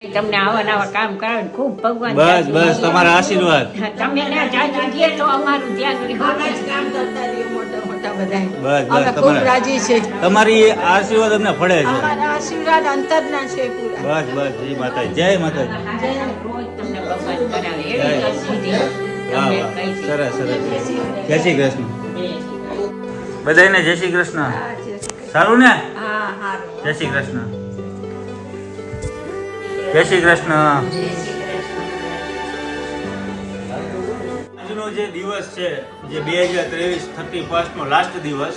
તમને આવા નવા કામ કરે ખૂબ ભગવાન બસ બસ તમારા આશીર્વાદ તમે ને જાજુ દે તો અમારું ધ્યાન કામ કરતા રહીએ મોટા મોટા બધા બસ અમે બસ ખૂબ રાજી છે તમારી આશીર્વાદ અમને પડે છે અમારા આશીર્વાદ અંતરના છે પૂરા બસ બસ જય માતાજી જય માતાજી રોજ તમને ભગવાન કરાવે એવી સુધી વાહ તમને વાહ કહી છે. સરસ સરસ જય શ્રી કૃષ્ણ બધાને જય શ્રી કૃષ્ણ સારું ને હા હા જય શ્રી કૃષ્ણ જય શ્રી કૃષ્ણ આજનો જે દિવસ છે જે 2023 31 નો લાસ્ટ દિવસ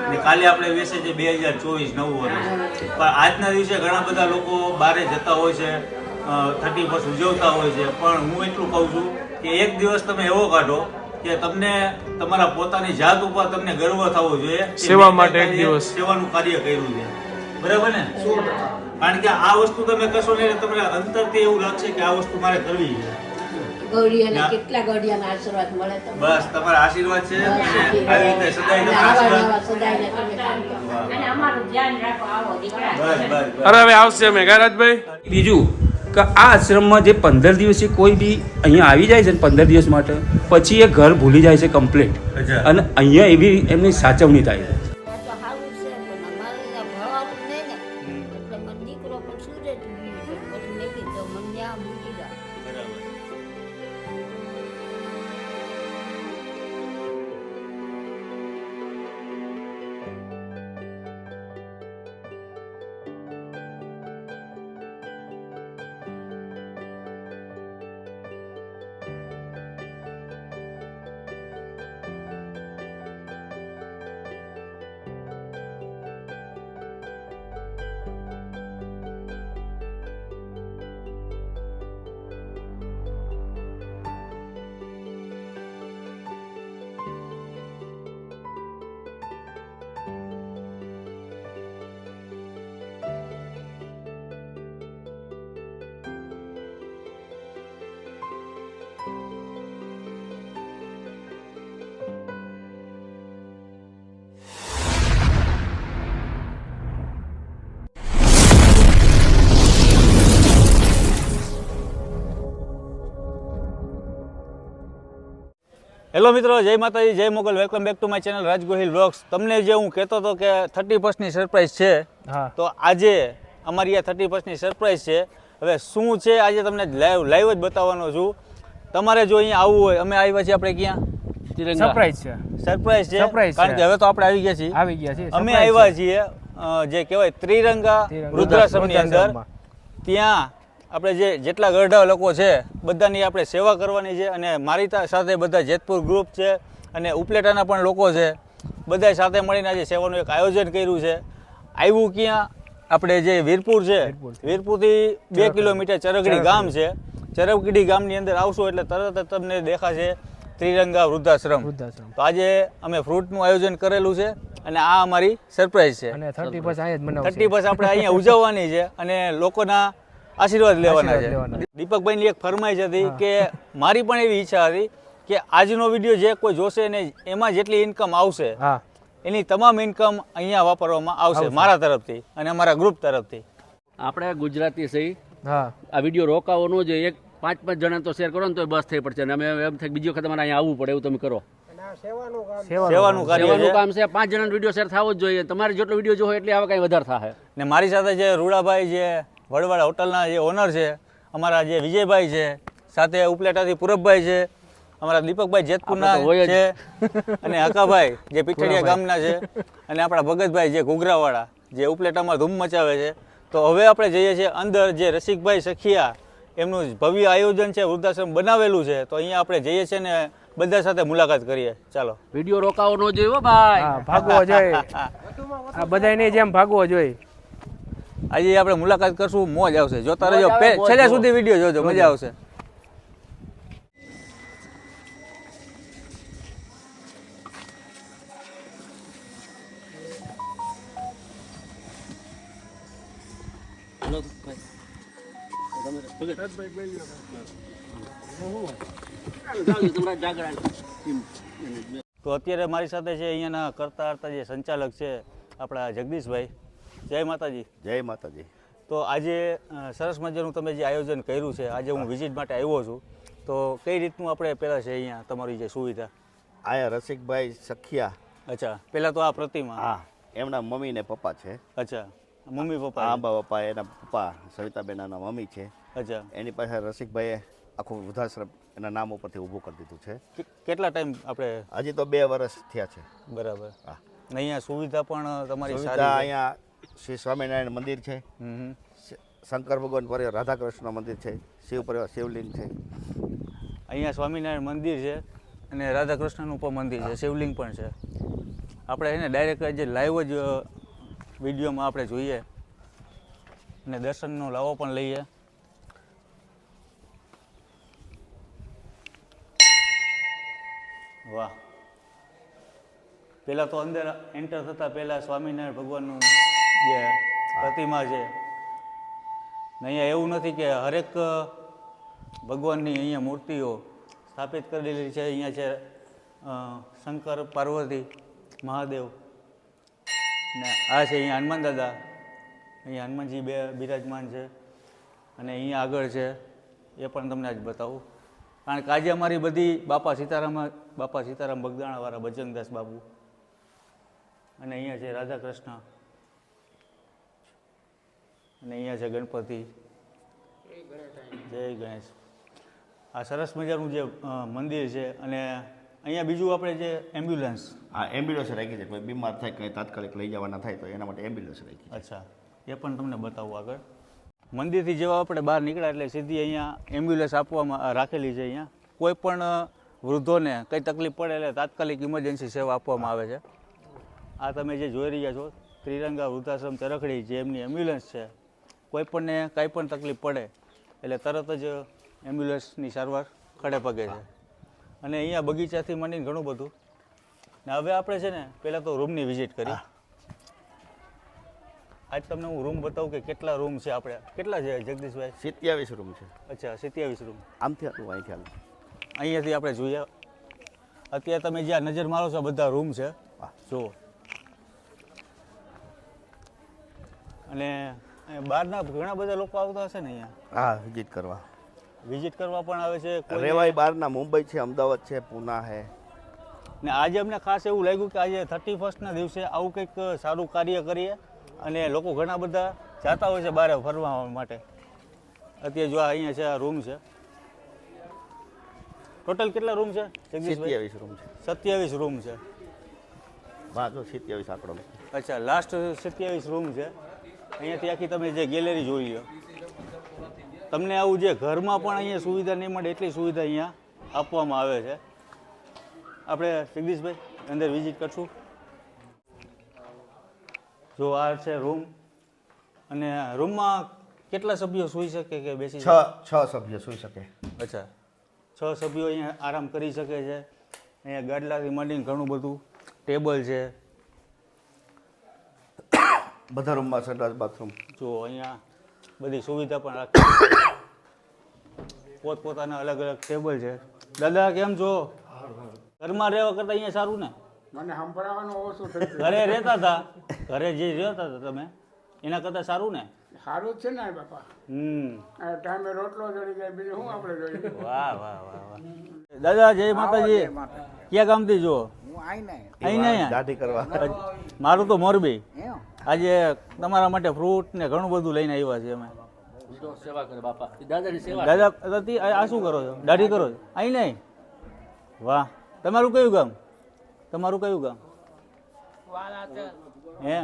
ને કાલે આપણે બેસે છે 2024 નવું વર્ષ પણ આજના દિવસે ઘણા બધા લોકો બહાર જતા હોય છે 31 ઉજવતા હોય છે પણ હું એટલું કહું છું કે એક દિવસ તમે એવો કાઢો કે તમને તમારા પોતાની જાત ઉપર તમને ગર્વ થવો જોઈએ કે સેવા મેં માટે એક કંઈક દિવસ સેવાનું કાર્ય કર્યું છે બરાબર ને કારણ કે આ વસ્તુ તમે કરશો ને એટલે તમને અંતરથી એવું લાગશે કે આ વસ્તુ મારે કરવી છે ગૌરીયાના કેટલા ગૌરીયાના આશીર્વાદ મળે તમને બસ તમારા આશીર્વાદ છે અને આવી રીતે સદાય અને તમારા આવા આશીર્વાદ નવા સદાયને તમે કામ કરો. અને અમારું ધ્યાન રાખો આવો દીકરા બસ બસ અરે હવે આવશે અમે ગાયરાજભાઈ બીજું કે આ આશ્રમમાં જે 15 દિવસે કોઈ બી અહીંયા આવી જાય છે ને 15 દિવસ માટે પછી એ ઘર ભૂલી જાય છે કમ્પ્લીટ અચ્છા. અને અહીંયા એવી એમની સાચવણી થાય છે આ તો સારું છે પણ અમારે અહીંયા ભણવાનું નહીં ને એટલે મારો દીકરો પણ સુરત ગયો છે પછી મેં કીધું મને ત્યાં મૂકી દો હેલો મિત્રો જય માતાજી જય Mogal welcome back to my channel Raj Gohil vlogs તમને જે હું કહેતો હતો કે 31 ની સરપ્રાઈઝ છે હા તો આજે અમારી આ 31 ની સરપ્રાઈઝ છે હવે શું છે આજે તમને લાઈવ જ બતાવવાનો છું તમારે જો અહીંયા આવવું હોય અમે આવ્યા છીએ આપણે ક્યાં સરપ્રાઈઝ છે સરપ્રાઈઝ છે Surprise કારણ છે. કે હવે તો આપણે આવી ગયા છીએ આવી ગયા છે અમે surprise આવ્યા છે. છીએ જે કહેવાય ત્રિરંગા વૃદ્ધાશ્રમની અંદર વૃદ્ધાશ્રમમાં. ત્યાં આપણે જેટલા ગરઢા લોકો છે બધાની આપણે સેવા કરવાની છે અને મારી સાથે બધા જેતપુર ગ્રુપ છે અને ઉપલેટાના પણ લોકો છે બધા સાથે મળીને આજે સેવાનું એક આયોજન કર્યું છે આવ્યું ક્યાં આપણે જે વીરપુર છે વીરપુરથી 2 કિલોમીટર ચરગડી ગામ છે ચરગડી ગામની અંદર આવશો એટલે તરત જ તમને દેખાશે ત્રિરંગા વૃદ્ધાશ્રમ વૃદ્ધાશ્રમ. તો આજે અમે ફ્રૂટનું આયોજન કરેલું છે અને આ અમારી સરપ્રાઈઝ છે અને 30 પછી અહીંયા જ મનાવશે 30 પછી આપણે અહીંયા ઉજવવાની છે અને લોકોના આશીર્વાદ લેવાના છે લેવાના. દીપકભાઈની એક ફરમાઈશ હતી કે મારી પણ એવી ઈચ્છા હતી કે આજનો વિડીયો જે કોઈ જોશે ને એમાં જેટલી ઇન્કમ આવશે હા એની તમામ ઇન્કમ અહીંયા વાપરવામાં આવશે મારા તરફથી અને અમારા ગ્રુપ તરફથી આપણે ગુજરાતી સહી હા આ વિડીયો રોકાવો ન જોઈએ એક 5 જણા તો શેર કરો ને તો બસ થઈ પડશે અને અમે એમ થાય બીજી વખત અમારે અહીંયા આવવું પડે એવું તમે કરો સેવાનું કાર્ય સેવાનું છે કામ છે 5 જણાનો વિડીયો શેર થવો જ જોઈએ તમારે જેટલો વિડીયો જોવો એટલે આવા કાંઈ વધારે થાય ને મારી સાથે જે રૂડાભાઈ છે વડવાડા હોટલના જે ઓનર છે અમારા જે વિજયભાઈ છે સાથે ઉપલેટાથી પૂરબભાઈ છે અમારા દીપકભાઈ જેતપુરના આપણે તો હોય જ. છે અને હકાભાઈ જે પીઠડિયા ગામના છે અને આપણા ભગતભાઈ જે ઘૂઘરાવાળા જે ઉપલેટામાં ધૂમ મચાવે છે તો હવે આપણે જઈએ છીએ અંદર જે રસિકભાઈ સખિયા એમનું ભવ્ય આયોજન છે વૃદ્ધાશ્રમ બનાવેલું છે તો અહીંયા આપણે જઈએ છીએ ને બધા સાથે મુલાકાત કરીએ ચાલો વિડીયો રોકાવો ન જોઈએ હો ભાઈ હા ભાગવો જોઈએ આ બધાયને જેમ ભાગવો જોઈએ આજે આપણે મુલાકાત કરશું મોજ આવશે જોતા રહેજો છેલ્લે સુધી વિડીયો જોજો મજા આવશે તો અત્યારે મારી સાથે છે અહીંયાના કરતા હરતા જે સંચાલક છે આપણા જગદીશભાઈ જય માતાજી જય માતાજી. તો તો આજે સરસ મજાનું તમે જે આયોજન કર્યું છે, આજે હું વિઝિટ માટે આવ્યો છું, તો કઈ રીતનું આપણે પહેલાં છે અહીંયા તમારી જે સુવિધા? આયા રસિકભાઈ સખિયા, અચ્છા, પહેલાં તો આ પ્રતિમા. હા, એમના મમ્મી ને પપ્પા છે. અચ્છા, મમ્મી પપ્પા. આંબા પપ્પા, એના પપ્પા સવિતાબેનના મમ્મી છે. અચ્છા, એની પાસે રસિકભાઈએ આખું વૃદ્ધાશ્રમ એના નામ ઉપરથી ઊભું કરી દીધું છે. કેટલા ટાઈમ આપણે? હજી તો 2 વર્ષ થયા છે. બરાબર. હા, ને અહીંયા સુવિધા પણ તમારી સુવિધા સારી? અહીંયા શ્રી સ્વામિનારાયણ મંદિર છે, હમ. શંકર ભગવાન પરિવાર રાધાકૃષ્ણ મંદિર છે, શિવ પરિવાર શિવલિંગ છે. અહીંયા સ્વામિનારાયણ મંદિર છે અને રાધાકૃષ્ણનું પણ મંદિર છે, શિવલિંગ પણ છે. આપણે એને ડાયરેક્ટ જે લાઈવ જ વિડીયોમાં આપણે જોઈએ અને દર્શનનો લાવો પણ લઈએ. વાહ! પહેલાં તો અંદર એન્ટર થતાં પહેલાં સ્વામિનારાયણ ભગવાનનું જે પ્રતિમા છે, ને અહીંયા એવું નથી કે હરેક ભગવાનની અહીંયા મૂર્તિઓ સ્થાપિત કરેલી છે. અહીંયા છે શંકર પાર્વતી મહાદેવ, ને આ છે અહીંયા હનુમાન દાદા. અહીંયા હનુમાનજી બિરાજમાન છે અને અહીંયા આગળ છે એ પણ તમને આજ બતાવું, કારણ કે આજે અમારી બધી બાપા સીતારામ બગદાણાવાળા બજરંગદાસ બાપુ, અને અહીંયા છે રાધા કૃષ્ણ, અને અહીંયા છે ગણપતિ. જય ગણેશ. આ સરસ મજાનું જે મંદિર છે. અને અહીંયા બીજું આપણે જે એમ્બ્યુલન્સ. હા, એમ્બ્યુલન્સ રાખી છે. કોઈ બીમાર થાય, કંઈ તાત્કાલિક લઈ જવાના થાય તો એના માટે એમ્બ્યુલન્સ રાખી. અચ્છા, એ પણ તમને બતાવું આગળ. મંદિરથી જેવા આપણે બહાર નીકળ્યા એટલે સીધી અહીંયા એમ્બ્યુલન્સ આપવામાં રાખેલી છે. અહીંયા કોઈ પણ વૃદ્ધોને કંઈ તકલીફ પડે એટલે તાત્કાલિક ઇમરજન્સી સેવા આપવામાં આવે છે. આ તમે જે જોઈ રહ્યા છો ત્રિરંગા વૃદ્ધાશ્રમ ચરખડી, જે એમની એમ્બ્યુલન્સ છે, કોઈ પણને કાંઈ પણ તકલીફ પડે એટલે તરત જ એમ્બ્યુલન્સની સારવાર ખડે પગે છે. અને અહીંયા બગીચાથી માંડીને ઘણું બધું. ને હવે આપણે છે ને પહેલાં તો રૂમની વિઝિટ કરી. આજ તમને હું રૂમ બતાવું કે કેટલા રૂમ છે આપણે. કેટલા છે જગદીશભાઈ? 27 રૂમ છે. અચ્છા, 27 રૂમ. આમથી આટલું, અહીંથી આટલું. અહીંયાથી આપણે જોઈએ. અત્યારે તમે જ્યાં નજર મારો છો બધા રૂમ છે, જુઓ. અને બહારના ઘણા બધા લોકો આવતા હશે ને અહીંયા? હા, વિઝિટ કરવા. વિઝિટ કરવા પણ આવે છે. કોઈ રેવાય બહારના મુંબઈ છે, અમદાવાદ છે, પૂના છે. ને આજે અમને ખાસ એવું લાગ્યું કે આજે 31ના દિવસે આવું કંઈક સારું કાર્ય કરીએ, અને લોકો ઘણા બધા જતા હોય છે બહાર ફરવા માટે. અત્યારે જો અહીંયા છે, આ રૂમ છે. ટોટલ કેટલા રૂમ છે જગદીશભાઈ? 27 રૂમ છે. 27 રૂમ છે. હા, જો 27 આંકડો. અચ્છા, લાસ્ટ 27 રૂમ છે. અહીંયાથી આખી તમે જે ગેલેરી જોઈ લો. તમને આવું જે ઘરમાં પણ અહીંયા સુવિધા નહીં મળે એટલી સુવિધા અહીંયા આપવામાં આવે છે. આપણે જગદીશભાઈ અંદર વિઝિટ કરશું. જો આ છે રૂમ, અને રૂમમાં કેટલા સભ્યો સૂઈ શકે કે બેસી શકે? 6 સભ્યો સૂઈ શકે. અચ્છા, 6 સભ્યો અહીંયા આરામ કરી શકે છે. અહીંયા ગાડલાથી માંડીને ઘણું બધું, ટેબલ છે. બધા રૂમમાં સંડાસ બાથરૂમ. જો અહીંયા બધી સુવિધા પણ રાખી. પોતપોતાના અલગ અલગ ટેબલ છે. દાદા કેમ છો? ઘરમાં રહેવા કરતાં અહીંયા સારું ને? મને સંભળાવવાનું ઓછું થતું. ઘરે રહેતા હતા, ઘરે જે રહેતા હતા તમે, એના કરતાં સારું ને? સારું જ છે ને બાપા. આ ટાઈમે રોટલો જડી જાય, બીજું શું આપણે જોઈએ? વાહ વાહ વાહ વાહ. દાદા જય માતાજી. ક્યાં ગામથી જો? અહીં નહીં, દાઢી કરવા. મારું તો મોરબી. આજે તમારા માટે ફ્રૂટ ને ઘણું બધું લઈને આવ્યા છીએ અમે. સેવા કરે બાપા, દાદાની સેવા. દાદા આ શું કરો છો? દાઢી કરો છો? અહીં નહીં? વાહ. તમારું કયું ગામ? તમારું કયું ગામ? હે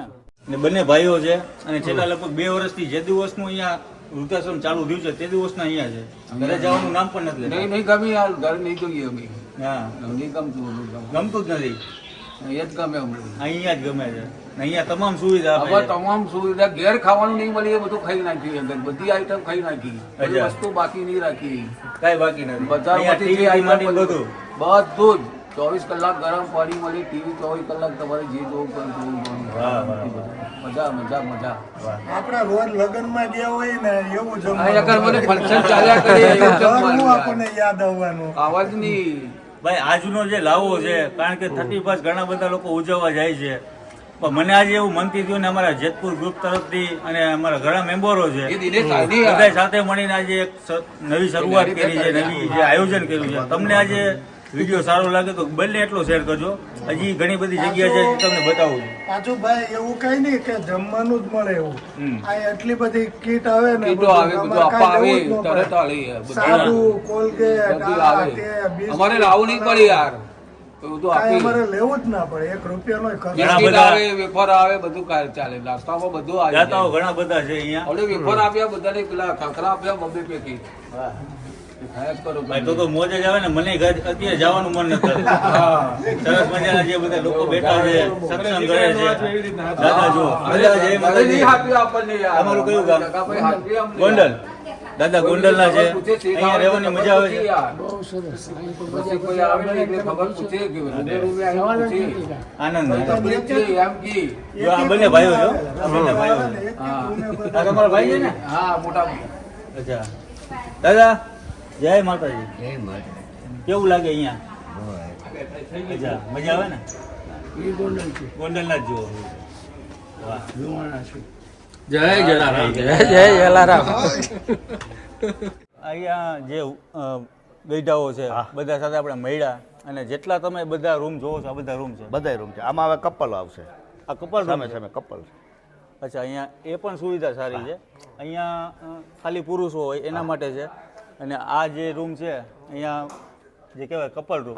ને બંને ભાઈઓ છે, અને છેલ્લા લગભગ 2 વર્ષથી જે દિવસનું અહીંયા વૃદ્ધાશ્રમ ચાલુ થયું છે તે દિવસના અહીંયા છે. ઘરે જવાનું નામ પણ નથી લેતા. નહીં ગમી યાર, ઘર નહીં જોઈએ અમે. હા, નહીં ગમતું, ગમતું જ નથી. એ જ ગમે અમને. અહીંયા જ ગમે છે. ને અહીંયા તમામ સુવિધા આપે હવે છે. તમામ સુવિધા, ઘેર ખાવાનું નહીં મળે એ બધું ખાઈ નાખી, અંદર બધી આઈટમ ખાઈ નાખી, બધી અચ્છા. વસ્તુ બાકી નહીં રાખી. કાંઈ બાકી નથી. બજારમાંથી જે અહીંયા આઈટમ બધું બધું જ 24 કલાક ગરમ પાણી મળે, ટીવી 24 કલાક તમારે જે જોવું પણ જોવું. વાહ વાહ વાહ. મજા મજા મજા. આપણે રોજ લગ્નમાં ગયા હોય ને એવું આ અગર મને ફંક્શન ચાલ્યા કરે એવું જમવાનું આપણને યાદ આવવાનું. આવાજ નહીં. ભાઈ આજનો જે લાવો છે, કારણ કે 31 ઘણા બધા લોકો ઉજવવા જાય છે, પણ મને આજે એવું મનથી થયું ને અમારા જેતપુર ગ્રુપ તરફથી અને અમારા ઘણા મેમ્બરો છે એ દિનેશ સાહેબની યાર. બધા સાથે મળીને આજે એક નવી શરૂઆત કરી છે, નવી જે આયોજન કર્યું છે. તમને આજે વિડીયો સારો લાગે તો બંને એટલો શેર કરજો. હજી ઘણી બધી જગ્યા છે જે તમને બતાવું છું. પાછું ભાઈ એવું કઈ નહીં કે જમવાનું જ મળે એવું. હમ. આ એટલી બધી કીટ આવે ને કીટો આવે, બધું અમારે આપવા કાંઈ આવે, લેવું જ ન તરત પડે. આલી યાર, બધું સાબુ, કોલગેટ, બધું આ, આવે. તે, બિસ્કિટ, અમારે લાવવું નહીં પડે યાર, બધું કાંઈ આપી. અમારે લેવું જ ના પડે. 1 રૂપિયાનો ખર્ચ. ઘણા બિસ્કિટ બધા- આવે, વેફર આવે, બધું ચાલે. નાસ્તામાં બધું આવી દાતાઓ જાય. ઘણા બધા છે અહીંયા. આપણે વેફર આપ્યા બધાને, પેલા ખાખરા આપ્યા 2 પેટી. ખાયા જ કરો ભાઈ તો મોજ જ આવે ને. મને અત્યારે જવાનું મન નથી થતું. સરસ મજાના જે બધા લોકો બેઠા છે, સત્સંગ કરે છે. દાદા જો દાદા જય નહીં માતાજી. આપ્યું આપણને યાર. તમારું કયું ગામ? કાકાભાઈ આપ્યું અમને. ગોંડલ. દાદા ગોંડલના છે. પૂછે છે, અહીંયા રહેવાની મજા આવે છે. યાર. પછી કોઈ આવે ને એટલે ખબર પૂછે કે પૂછે. આનંદ થાય. પૂછે એમ કી. જો આ બંને ભાઈઓ છો, આ બંને ભાઈઓ છે. આ તમારા ભાઈ છે ને? હા, મોટા અચ્છા. દાદા જય માતાજી. કેવું લાગે અહીંયા? અચ્છા, મજા આવે ને? ગોંડલના જ જુઓ. વાહ. જય જલારામ. જય જલારામ. અહીંયા જે ગઈઢાઓ છે બધા સાથે આપણે મળ્યા અને જેટલા તમે બધા રૂમ જોવો છો આ બધા રૂમ છે. બધાય રૂમ છે. આમાં હવે કપલ આવશે. આ કપલ રૂમ સામે છે. સામે કપલ છે. અચ્છા, અહીંયા એ પણ સુવિધા સારી છે. અહીંયા ખાલી પુરુષો હોય એના માટે છે. અને આ જે રૂમ છે અહીંયા જે કહેવાય કપલ રૂમ,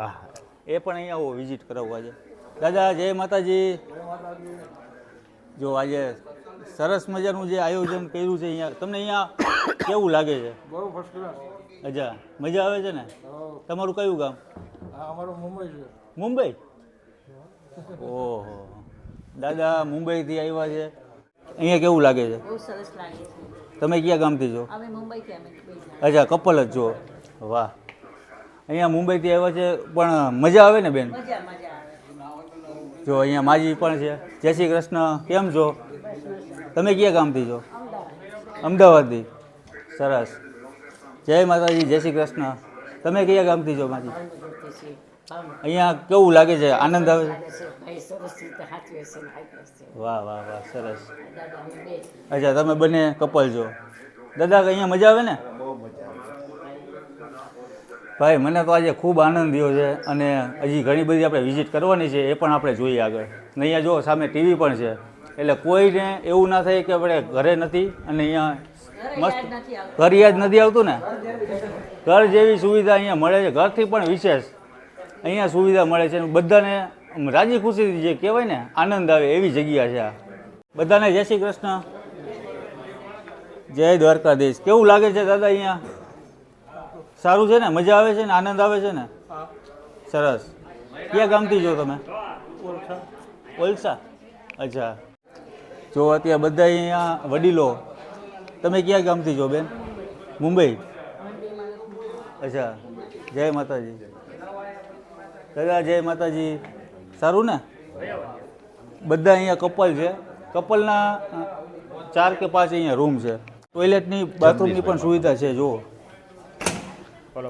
એ પણ અહીંયા આવો વિઝિટ કરાવવા છે. દાદા જય માતાજી. જો આજે સરસ મજાનું જે આયોજન કર્યું છે અહીંયા, તમને અહીંયા કેવું લાગે છે? બહુ ફર્સ્ટ ક્લાસ. અચ્છા, મજા આવે છે ને? તમારું કયું ગામ? અમારું મુંબઈ છે. મુંબઈ? ઓહો, દાદા મુંબઈથી આવ્યા છે. અહીંયા કેવું લાગે છે? બહુ સરસ લાગે છે. તમે કયા ગામથી છો? અમે મુંબઈથી અમે અચ્છા, કપલ જ છો. વાહ. અહીંયા મુંબઈથી આવ્યા છે પણ મજા આવે ને બેન? મજા આવે. જો અહીંયા માજી પણ છે. જય શ્રી કૃષ્ણ, કેમ છો? તમે કયા ગામથી છો? અમદાવાદથી. સરસ. જય માતાજી, જય શ્રી કૃષ્ણ. તમે કયા ગામથી છો માજી? અહીંયા કેવું લાગે છે? આનંદ આવે છે? વાહ વાહ વાહ, સરસ. અચ્છા, તમે બંને કપલ છો. દાદા અહીંયા મજા આવે ને? ભાઈ મને તો આજે ખૂબ આનંદ થયો છે અને હજી ઘણી બધી આપણે વિઝિટ કરવાની છે, એ પણ આપણે જોઈએ આગળ. ને અહીંયા જો સામે ટીવી પણ છે, એટલે કોઈને એવું ના થાય કે આપણે ઘરે નથી અને અહીંયા મસ્ત ઘર યાદ નથી આવતું ને. ઘર જેવી સુવિધા અહીંયા મળે છે, ઘરથી પણ વિશેષ અહીંયા સુવિધા મળે છે. બધાને રાજી ખુશી જે કહેવાય ને, આનંદ આવે એવી જગ્યા છે આ. બધાને જય શ્રી કૃષ્ણ, જય દ્વારકાધીશ. કેવું લાગે છે દાદા અહીંયા? સારું છે ને? મજા આવે છે ને? આનંદ આવે છે ને? સરસ. કયા ગામથી છો તમે? ઓલસા. અચ્છા. જો અત્યારે બધા અહીંયા વડીલો. તમે કયા ગામથી છો બેન? મુંબઈ. અચ્છા, જય માતાજી. દાદા જય માતાજી. સારું ને? બધા અહીંયા કપલ છે. કપલના 4 કે 5 અહીંયા રૂમ છે. ટોયલેટની બાથરૂમની પણ સુવિધા છે. જુઓ,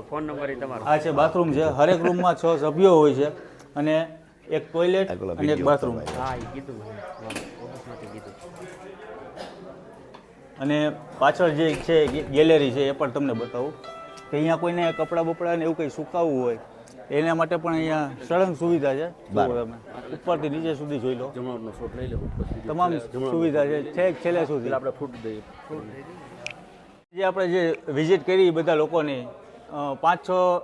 ફોન નંબર તમારો. આ છે બાથરૂમ છે. હરેક રૂમમાં 6 સભ્યો હોય છે અને એક ટોયલેટ અને એક બાથરૂમ. હા, એ કીધું કીધું. અને પાછળ જે છે ગેલેરી છે એ પણ તમને બતાવું કે અહીંયા કોઈને કપડાં બપડા ને એવું કંઈ સુકાવવું હોય એના માટે પણ અહીંયા સળંગ સુવિધા છે. જુઓ તમે ઉપરથી નીચે સુધી જોઈ લો, જમણનો શોટ લઈ લો. તમામ સુવિધા છે છેક છેલ્લે સુધી. આપણે ફ્રૂટ દઈએ. જે આપણે જે વિઝિટ કરી બધા લોકોની 5-6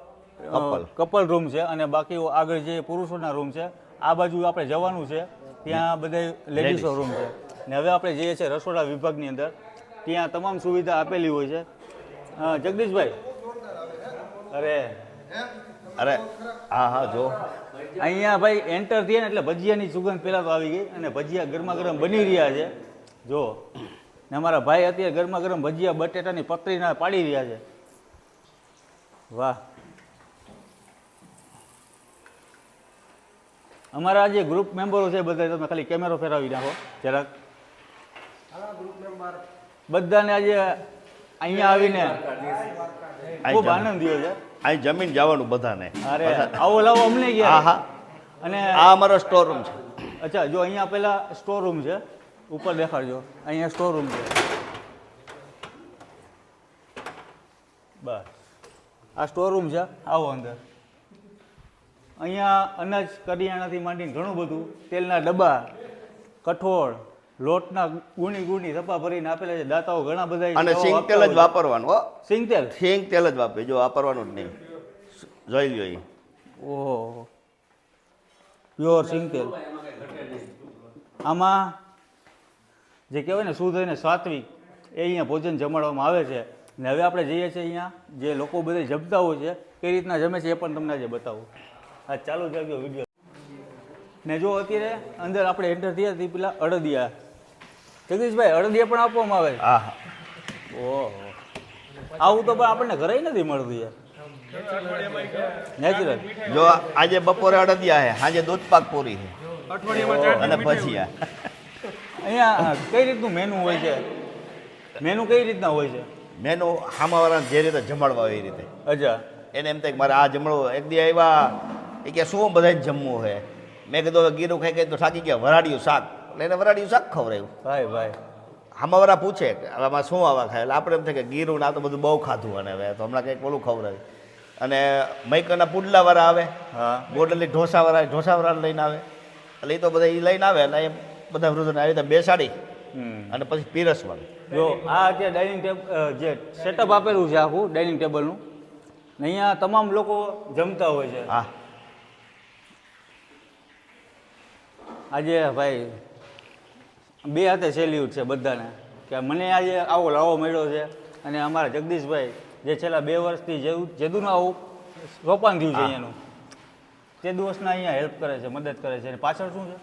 કપલ રૂમ છે અને બાકી આગળ જે પુરુષોના રૂમ છે. આ બાજુ આપણે જવાનું છે, ત્યાં બધા લેડીઝો રૂમ છે. ને હવે આપણે જઈએ છીએ રસોડા વિભાગની અંદર, ત્યાં તમામ સુવિધા આપેલી હોય છે. જગદીશભાઈ, અરે હા હા, જો અહીંયા ભાઈ એન્ટર થયા ને એટલે ભજીયાની સુગંધ પહેલાં તો આવી ગઈ અને ભજીયા ગરમા ગરમ બની રહ્યા છે. જો ને અમારા ભાઈ અત્યારે ગરમા ગરમ ભજીયા બટેટાની પતરીના પાડી રહ્યા છે. વાહ. અમારા જે ગ્રુપ મેમ્બરો છે બધા, તમે ખાલી કેમેરો ફેરવી નાખો જરાક. બધાને આજે અહીંયા આવીને ખૂબ આનંદ થયો છે. અહીં જમીન જવાનું બધાને. અરે આવો લાવો અમને ગયા. હા હા, અને આ અમારો સ્ટોર રૂમ છે. અચ્છા, જો અહીંયા પેલા સ્ટોર રૂમ છે, ઉપર દેખાડજો, અહીંયા સ્ટોર રૂમ છે. બસ આ સ્ટોર રૂમ છે. આવો અંદર. અહીંયા અનાજ કરિયાણાથી માંડીને ઘણું બધું, તેલના ડબ્બા, કઠોળ, લોટના ગુણી સપા ભરીને આપેલા છે. દાતાઓ ઘણા બધા અને સિંગ તેલ જ વાપરવાનું હો. સિંગ તેલ જ વાપરે, જો વાપરવાનું જ નહીં. જોઈ લ્યો એ. ઓહો, પ્યોર સિંગ તેલ. આમાં જે કહેવાય ને શુદ્ધ અને સાત્વિક એ અહીંયા ભોજન જમાડવામાં આવે છે. ને હવે આપણે જઈએ છીએ અહીંયા જે લોકો બધા જમતા હોય છે કઈ રીતના જમે છે એ પણ તમને આજે બતાવું. આ ચાલુ થઈ ગયો વિડીયો. ને જો અત્યારે અંદર આપણે એન્ટર થયા હતી પેલા અડદિયા. જગદીશભાઈ, અડદિયા પણ આપવામાં આવે છે? હા. ઓહો, આવું તો પણ આપણને ઘરે નથી મળતું યાર. નેચરલ. જો આજે બપોરે અડદિયા છે, સાંજે દૂધ પાક પૂરી છે અને ભજીયા. અહીંયા કઈ રીતનું મેનુ હોય છે? મેનુ કઈ રીતના હોય છે? મેનુ હામાવાળાને જે રીતે જમાડવા હોય એ રીતે. અચ્છા. એને એમ થાય કે મારે આ જમણું. એક દી આવ્યા એ કે શું બધાને જમવું છે. મેં કીધું હવે ગીરું ખાઈ તો થાકી ગયા, વરાડિયું શાક. એટલે એને વરાડિયું શાક ખવડાવ્યું. ભાઈ હામાવાળા પૂછે કે હવે આમાં શું આવા ખાય, એટલે આપણે એમ થાય કે ગીરું ના તો બધું બહુ ખાધું, અને હવે તો હમણાં કંઈક ઓલું ખવડાવ્યું. અને મૈકરના પુડલાવાળા આવે, હા, ગોડલી ઢોસાવાળા લઈને આવે. એટલે એ તો બધા એ લઈને આવે અને એ બધા વૃદ્ધોને આવી રીતે બેસાડી અને પછી પીરસવાનું. જો આ અત્યારે ડાઇનિંગ ટેબલ જે સેટઅપ આપેલું છે આખું ડાઇનિંગ ટેબલનું, ને અહીંયા તમામ લોકો જમતા હોય છે. હા. આજે ભાઈ બે હાથે સેલ્યુટ છે બધાને કે મને આજે આવો લાવો મળ્યો છે. અને અમારા જગદીશભાઈ જે છેલ્લા 2 વર્ષથી જેદુનું આવું રોપાણ થયું છે અહીંયાનું, તે દિવસના અહીંયા હેલ્પ કરે છે, મદદ કરે છે. અને પાછળ શું છે?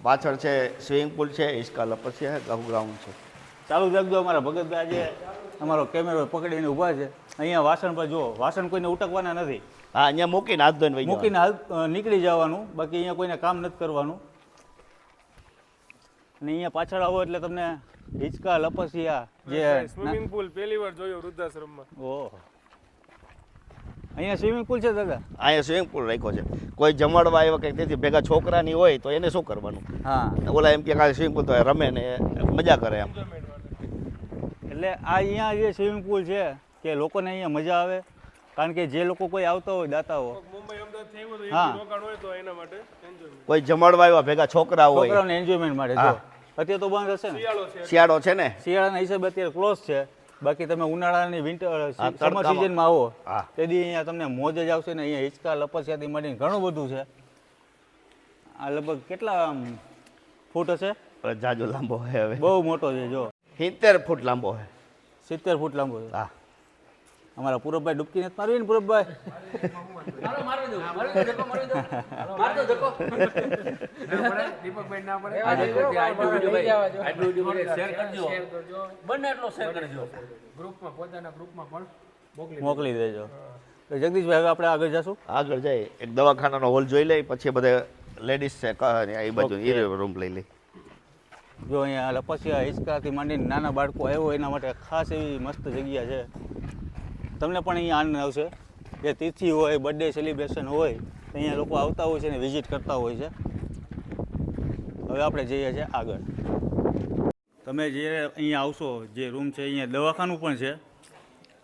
પાછળ છે સ્વિમિંગ પુલ છે, હિસકા લપસ છે, ગ્રાઉન્ડ છે. ચાલુ રાખજો. અમારા ભગતભાઈ આજે અમારો કેમેરો પકડીને ઊભા છે. અહીંયા વાસણ પર જુઓ, વાસણ કોઈને ઉટકવાના નથી. હા, અહીંયા મૂકીને હાથ ધોઈને મૂકીને નીકળી જવાનું, બાકી અહીંયા કોઈને કામ નથી કરવાનું. અને અહીંયા પાછળ આવો એટલે તમને હિંચકા લપસિયા જે સ્વિમિંગ પુલ પહેલી વાર જોયો વૃદ્ધાશ્રમમાં. ઓહો, અહીંયા સ્વિમિંગ પુલ છે દાદા? અહીંયા સ્વિમિંગ પુલ રાખ્યો છે. કોઈ જમાડવા આવ્યા કંઈક તેથી ભેગા છોકરાની હોય તો એને શું કરવાનું? હા, ઓલા એમ કે સ્વિમિંગ પુલ તો રમે ને મજા કરે એમ. એટલે આ અહીંયા જે સ્વિમિંગ પુલ છે કે લોકોને અહીંયા મજા આવે, કારણ કે જે લોકો કોઈ આવતા હોય દાતાઓ, મુંબઈ અમદાવાદથી આવ્યો તો હા, એક રોકાણ હોય તો એના માટે એન્જોયમેન્ટ. કોઈ જમાડવા આવ્યા ભેગા છોકરા હોય, છોકરાઓને એન્જોયમેન્ટ માટે. જો અત્યારે તો બંધ હશે ને, શિયાળો છે ને, શિયાળાના હિસાબે અત્યારે ક્લોઝ છે. બાકી તમે ઉનાળાની વિન્ટર સમર તડકામાં. સિઝનમાં આવો હા. તેથી અહીંયા તમને મોજ જ આવશે ને. અહીંયા હિંચકા લપસિયાથી માંડીને ઘણું બધું છે. આ લગભગ કેટલા ફૂટ હશે? જાજો લાંબો હોય, હવે બહુ મોટો છે. જો 70 ફૂટ લાંબો હોય. 70 ફૂટ લાંબો છે. હા. અમારા પૂરબભાઈ ડૂબકી નથી મારવી ને? પૂરબભાઈ દીપકભાઈ ના પડે. બને એટલો શેર કરજો. ગ્રુપમાં પોતાના ગ્રુપમાં પણ મોકલી દેજો. તો જગદીશભાઈ હવે આપણે આગળ જશું. આગળ જાય એક દવાખાનાનો હોલ જોઈ લઈ, પછી બધા લેડીઝ છે એ બાજુ એ રૂમ લઈ લઈ. જો અહીંયા લપસિયા હિંચકાથી માંડીને નાના બાળકો આવ્યો એના માટે ખાસ એવી મસ્ત જગ્યા છે. તમને પણ અહીંયા આનંદ આવશે. જે તિથિ હોય, બર્થડે સેલિબ્રેશન હોય, તો અહીંયા લોકો આવતા હોય છે અને વિઝિટ કરતા હોય છે. હવે આપણે જઈએ છીએ આગળ. તમે જે અહીંયા આવશો, જે રૂમ છે અહીંયા દવાખાનું પણ છે,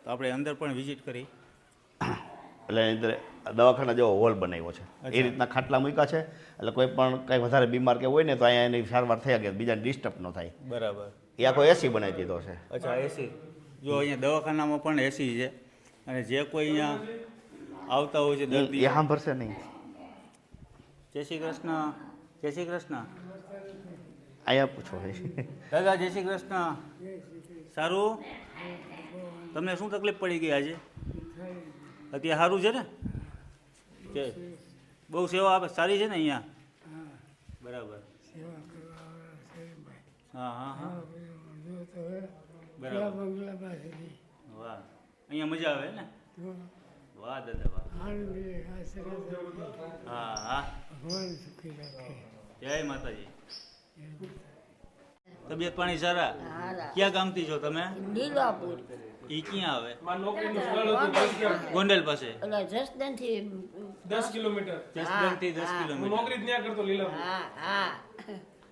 તો આપણે અંદર પણ વિઝિટ કરી. એટલે એની અંદર દવાખાના જેવો હોલ બનાવ્યો છે. એ રીતના ખાટલા મૂક્યા છે. એટલે કોઈ પણ કંઈ વધારે બીમાર કે હોય ને તો અહીંયા એની સારવાર થયા કે બીજાને ડિસ્ટર્બ ન થાય. બરાબર. એ આખો એસી બનાવી દીધો છે. અચ્છા, એસી. જો અહીંયા દવાખાનામાં પણ એસી છે. અને જે કોઈ અહીંયા આવતા હોય છે દર્દી, એ સાંભળશે નહીં. જય શ્રી કૃષ્ણ. જય શ્રી કૃષ્ણ. અહીંયા પૂછો દાદા, જય શ્રી કૃષ્ણ. સારું? તમને શું તકલીફ પડી ગઈ આજે? અત્યારે સારું છે ને? કે બહુ સેવા આપે, સારી છે ને અહીંયા? બરાબર. હા હા હા, બરાબર. વાહ, અહીંયા મજા આવે ને? વાહ દાદા વાહ. હા હા, જય માતાજી. તબિયત પાણી સારા? ક્યાં ગામથી છો તમે? લીલાપુર. ઈ ક્યાં આવે? મારી નોકરીનું સ્થળ હતું જસદણ. ગોંડલ પાસે. એટલે જસદણથી 10 કિલોમીટર. જસદણથી 10 હું કિલોમીટર. નોકરી જ ત્યાં કરતો લીલામાં. હા હા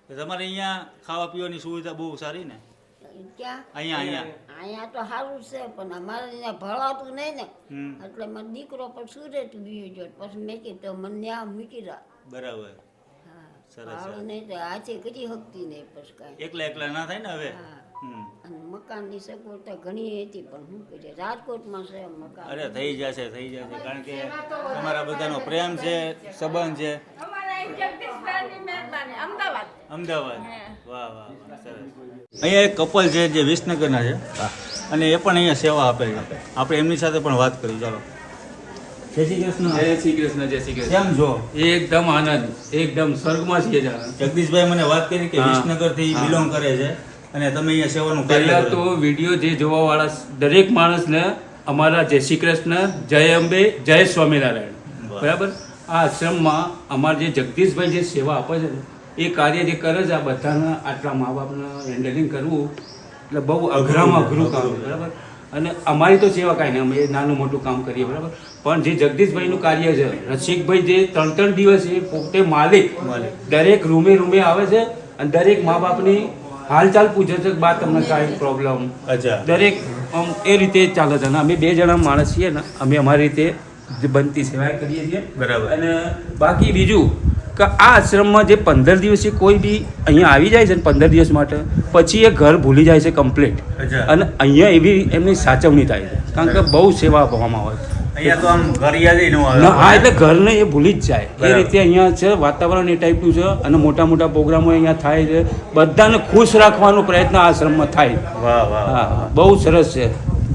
તો તમારે અહીંયા ખાવા પીવાની સુવિધા બહુ સારી ને? ક્યાં અહીંયા અહીંયા તો સારું છે પણ અમારે અહીંયા ભણાતું નહીં ને હમ. એટલે મારો દીકરો પણ સુરત ગયો ગયો પછી મેં કીધું મને ત્યાં મૂકી રાખ બરાબર. હા સરસ, ભાડું નહીં તો આજે કરી શકતી નહીં પછી કાંઈ એકલા ના થાય ને હવે. હા હમ. અને મકાનની સગવડતા ઘણી હતી પણ શું કરીએ રાજકોટમાં છે મકાન અરે થઈ જશે કારણ કે તમારા બધાનો પ્રેમ છે, સંબંધ છે. અમદાવાદ. વાહ વાહ વાહ, સરસ. અહીંયા એક કપલ છે જે વિસનગરના છે અને એ પણ અહીંયા સેવા આપે છે. આપણે એમની સાથે પણ વાત કરી. ચાલો. જય શ્રી કૃષ્ણ. જય શ્રી કૃષ્ણ, જય શ્રી કૃષ્ણ. કેમ છો? એકદમ આનંદ, એકદમ સ્વર્ગમાં છીએ જાણે. જગદીશભાઈ મને વાત કરી કે હા. વિસનગરથી બિલોંગ કરે છે અને તમે અહીંયા સેવાનું કાર્ય પહેલા કરો તો છો. વિડીયો જે જોવાવાળા દરેક માણસને અમારા જય શ્રી કૃષ્ણ, જય અંબે, જય સ્વામિનારાયણ. વાહ. બરાબર. આ આશ્રમમાં અમારા જે જગદીશભાઈ જે સેવા આપે છે ને, એ કાર્ય જે કરે છે આ બધાના આટલા મા બાપના હેન્ડલિંગ કરવું એટલે બહુ અઘરામાં અઘરું કામ છે. બરાબર. અને અમારી તો સેવા કાંઈ નહીં, અમે નાનું મોટું કામ કરીએ. બરાબર. પણ જે જગદીશભાઈનું કાર્ય છે, રસિકભાઈ જે 3 દિવસ એ પોતે માલિક દરેક રૂમે આવે છે અને દરેક મા બાપની હાલચાલ પૂછે છે કે બા તમને કાંઈ પ્રોબ્લેમ. અચ્છા. દરેક આમ એ રીતે ચાલે છે અને અમે 2 જણા માણસ છીએ ને, અમે અમારી રીતે જે બનતી સેવા કરીએ છીએ. બરાબર. અને બાકી બીજું કે આ આશ્રમમાં જે 15 દિવસે કોઈ બી અહીંયા આવી જાય છે ને 15 દિવસ માટે, પછી એ ઘર ભૂલી જાય છે કમ્પ્લીટ. અચ્છા. અને અહીંયા એવી એમની સાચવણી થાય છે કારણ કે બહુ સેવા આપવામાં આવે છે. અહીંયા તો આમ ઘર યાદ ન આવે. હા, એટલે ઘરને એ ભૂલી જ જાય એ બરાબર. રીતે અહીંયા છે. વાતાવરણ એ ટાઈપનું છે અને મોટા મોટા પ્રોગ્રામો અહીંયા થાય છે. બધાને ખુશ રાખવાનો પ્રયત્ન આ આશ્રમમાં થાય. વાહ વાહ વાહ. હા, બહુ સરસ છે.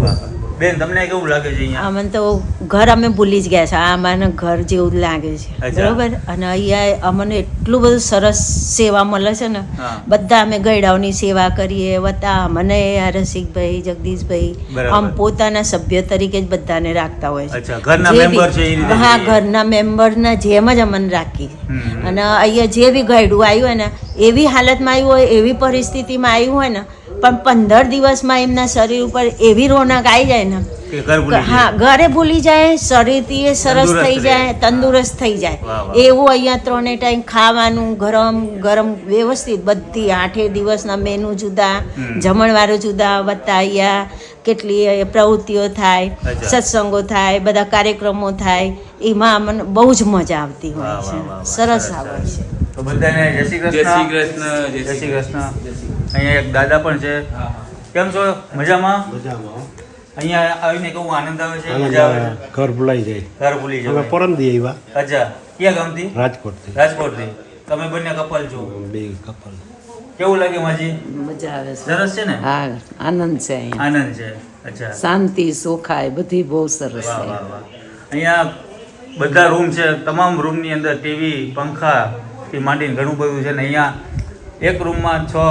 વાહ. બેન તમને કેવું લાગે છે અહીંયા? અમને તો ઘર અમે ભૂલી જ ગયા છે આ અમારે ઘર જેવું જ લાગે છે અચ્છા. બરોબર અને અહીંયા અમને એટલું બધું સરસ સેવા મળે છે ને હા. બધા અમે ગયડાઓની સેવા કરીએ બધા મને આ રસિકભાઈ જગદીશભાઈ બરાબર. આમ પોતાના સભ્ય તરીકે જ બધાને રાખતા હોય છે અચ્છા, ઘરના જે member બી- છે એ રીતે હા જોઈએ. ઘરના મેમ્બરના જેમ જ અમને રાખી હમ. અને અહીંયા જે બી ગયડું આવ્યું હોય ને એવી હાલતમાં આવ્યું હોય એવી પરિસ્થિતિમાં આવ્યું હોય ને પણ 15 દિવસમાં એમના શરીર ઉપર એવી રોનક આવી જાય ને કે ઘર ભૂલી જાય. હા ઘરે ભૂલી જાય શરીરથી એ સરસ તંદુરસ્ત થઈ રહે. જાય તંદુરસ્ત થઈ જાય વાહ, વાહ. એવું અહીંયા 3 ટાઈમ ખાવાનું ગરમ ગરમ વ્યવસ્થિત બધી 8 દિવસના મેનુ જુદા હમ. જમણવારો જુદા બધા અહીંયા કેટલી પ્રવૃત્તિઓ થાય અચ્છા. સત્સંગો થાય બધા કાર્યક્રમો થાય એમાં અમને બહુ જ મજા આવતી હોય વાહ, છે વાહ, વાહ, વાહ. સરસ સરસ, આવે સરસ. છે તો બધાને જય શ્રી કૃષ્ણ. જય શ્રી કૃષ્ણ, જય શ્રી કૃષ્ણ. અહીંયા એક દાદા પણ છે. કેમ છો? મજામાં? અહીંયા આવીને કેવું આનંદ આવે છે? મજા આવે છે? ઘર ભૂલાઈ જાય ઘર ભૂલી અમે જવાય. પરમ દી આવ્યા અચ્છા, ક્યાં ગામથી? રાજકોટથી રાજકોટથી. તમે બંને કપલ છો. બે કપલ કેવું લાગે માજી? મજા આવે છે સરસ છે ને? હા આનંદ છે અહીંયા આનંદ છે. અચ્છા. શાંતિ સોખાય બધી બહુ સરસ વાહ છે વાહ વાહ. અહીંયા બધા રૂમ છે, તમામ રૂમની અંદર ટીવી, પંખાથી માંડીને ઘણું બધું છે ને અહીંયા એક રૂમમાં 6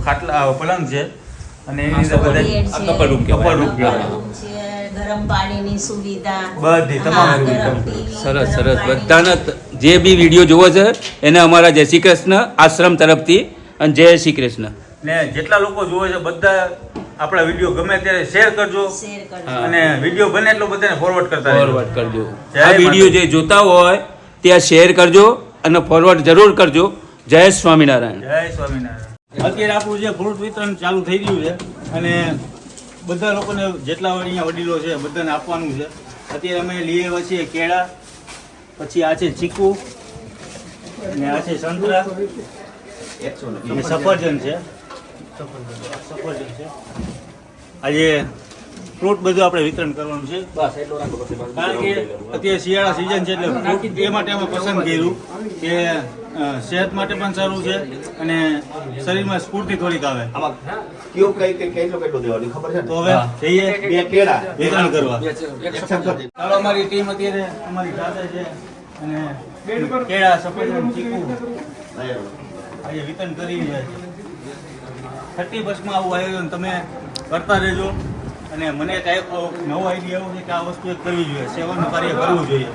ખાટલા પલંગ છે અને એની અંદર બધા આ couple room કહેવાય. couple room કહેવાય. ગરમ પાણીની સુવિધા બધી તમામ હા, સુવિધા. ગરમ TV, સરસ ગરમ સરસ. પાણી. બધાને જે બી વિડીયો જોવો છે એને અમારા જય શ્રી કૃષ્ણ આશ્રમ તરફથી અને જય શ્રી કૃષ્ણ. ને જેટલા લોકો જોવે છે બધા આપણા વિડીયો ગમે ત્યારે શેર કરજો શેર કરજો. અને વિડીયો બને એટલો બધાને ફોરવર્ડ કરતા રહેજો. ફોરવર્ડ કરજો. જય આ વિડીયો જે જોતા હોય ત્યાં શેર કરજો અને ફોરવર્ડ જરૂર કરજો. જય સ્વામિનારાયણ. જય સ્વામિનારાયણ. અત્યારે આપણું જે ફ્રૂટ વિતરણ ચાલુ થઈ રહ્યું છે અને બધા લોકોને જેટલા અહીંયા વડીલો છે બધાને આપવાનું છે. અત્યારે અમે લઈ આવ્યા છીએ કેળા, પછી આ છે ચીકુ અને આ છે સંતરા અને સફરજન છે. સફરજન છે. આજે ફ્રૂટ બધું આપણે વિતરણ કરવાનું છે કારણ કે અત્યારે શિયાળા સિઝન છે એટલે ફ્રૂટ એ માટે અમે પસંદ કર્યું કે સેહત માટે પણ સારું છે અને શરીરમાં સ્ફૂર્તિ થોડીક આવે. આમાં કયો કેટલું દેવાનું ખબર છે ને? તો હવે જઈએ 2 કેળા વિતરણ કરવા. Accept કરી. ચાલો, અમારી ટીમ અત્યારે અમારી સાથે છે અને કેળા, સફરજન, ચીકુ આજે વિતરણ કરી રહ્યા છે. 31 આવું આયોજન તમે કરતા રહેજો અને મને કાંઈક નવો આઈડિયા એવો છે કે આ વસ્તુ એક કરવી જોઈએ, સેવાનું કાર્ય કરવું જોઈએ.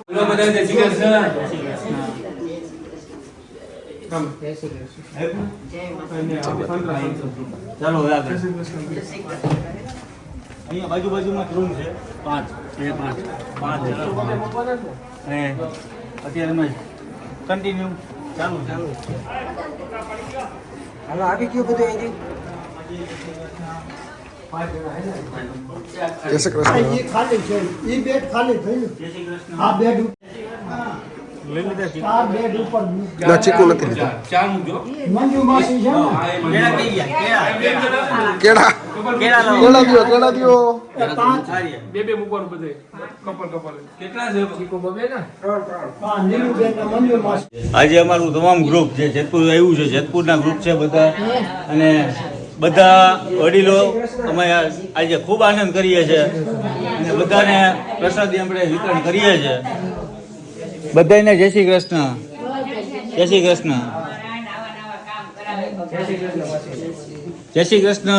બોલો બધા જય શ્રી કૃષ્ણ. ચાલો હવે આગળ. અહીંયા બાજુમાં રૂમ છે 5 અને અત્યારે અમે કન્ટિન્યુ ચાલુ હાલો આવી ગયું બધું અહીંથી જય શ્રી કૃષ્ણ. એ ખાલી છે, એ બેડ ખાલી થયું. જય શ્રી કૃષ્ણ. આ બેડ લઈ લીધા આ બેડ ઉપર ના ચીકુ નથી લીધું. ચા મૂકજો. મંજુ માસી છે ને કેળા કઈ ગયા? કેળા કેળા લાવો. કેળા દ્યો કેળા દ્યો. બે મૂકવાનું બધે કપલ કેટલા છે? હા નીલુબેન ને મંજુ માસી. આજે અમારું તમામ ગ્રુપ જે જેતપુર આવ્યું છે, જેતપુરના ગ્રુપ છે બધા, અને બધા વડીલો અમે આજે ખૂબ આનંદ કરીએ છીએ અને બધાને પ્રસાદી આપણે વિતરણ કરીએ છીએ. બધાને જય શ્રી કૃષ્ણ. જય શ્રી કૃષ્ણ. જય શ્રી કૃષ્ણ.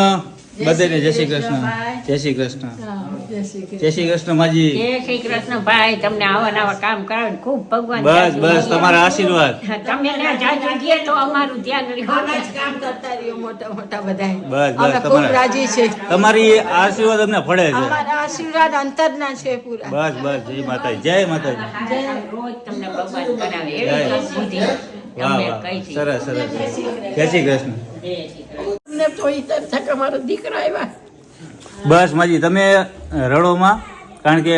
બધાને જય શ્રી કૃષ્ણ. જય શ્રી કૃષ્ણ. જય શ્રી કૃષ્ણ માજી. જય શ્રી કૃષ્ણ ભાઈ, તમને આવા નવા કામ કરાવે ને ખૂબ ભગવાન બસ બસ તમારા આશીર્વાદ. તમે ના જાજુ દે તો અમારું ધ્યાન રહ્યો કામ કરતા રહ્યો મોટા મોટા બધા. બસ અમે બસ ખૂબ રાજી છે. તમારી આશીર્વાદ અમને ફળે છે. અમારા આશીર્વાદ અંતરના છે પૂરા. બસ બસ જય માતાજી. જય માતાજી. રોજ તમને ભગવાન કરાવે જય. એવી બુદ્ધિ વાહ તમને વાહ કહી છે. સરસ સરસ. જય શ્રી કૃષ્ણ. તમને તો ઈ તરફ અમારો દીકરો આવ્યા. બસ માજી તમે રડોમાં, કારણ કે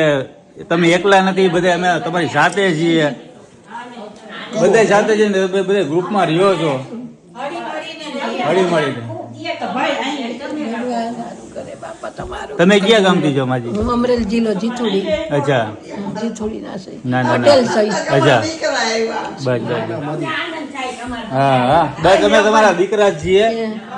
તમે એકલા નથી, બધા અમે તમારી સાથે છીએ, બધા સાથે છે ને બધા ગ્રુપમાં રહ્યો છો હળી મળીને. તમે ક્યાં ગામથી છો માજી? હું અમરેલી જિલ્લો જીથુડી. અચ્છા. જીથુડી ના છે. ના ના પટેલ ના. સહી. અચ્છા. બસ બસ હા હા બસ અમે તમારા દીકરા જ છીએ.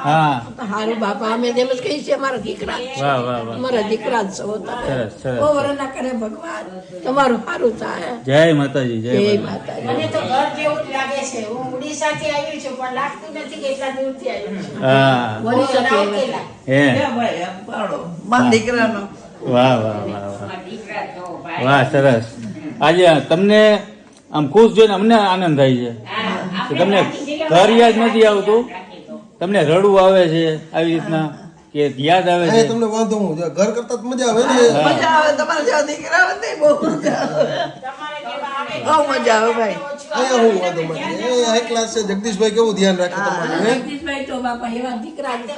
હા હારું બાપા, અમે જેમ જ કહીએ છીએ અમારા દીકરા. વાહ વાહ વાહ. અમારા દીકરા જ છો તમે. સરસ સરસ. બહુ વરના કરે ભગવાન, તમારું સારું થાય. જય માતાજી. જય જય માતાજી. માતાજી. મને તો ઘર જેવું જ લાગે છે. હું ઉડીસાથી આવી છું પણ લાગતું નથી કે એટલા દૂરથી આવી છું. હા ઓડિશાથી આવ્યા. હે દીકરાનો વાહ વાહ વાહ વાહ વાહ સરસ. આજે તમને આમ ખુશ જોઈને અમને આનંદ થાય છે કે તમને ઘર યાદ નથી આવતું, તમને રડવું આવે છે આવી રીતના કે યાદ આવે છે. તમને વાંધો હું ઘર કરતા જ મજા આવે ને. મજા આવે તમારા જેવા દીકરા હોય ને બહુ મજા આવે. બહુ મજા આવે ભાઈ. અહીંયા હું વાંધો મને હાઈ ક્લાસ છે. જગદીશભાઈ કેવું ધ્યાન રાખે તમારું હે? જગદીશભાઈ તો બાપા એવા દીકરા છે.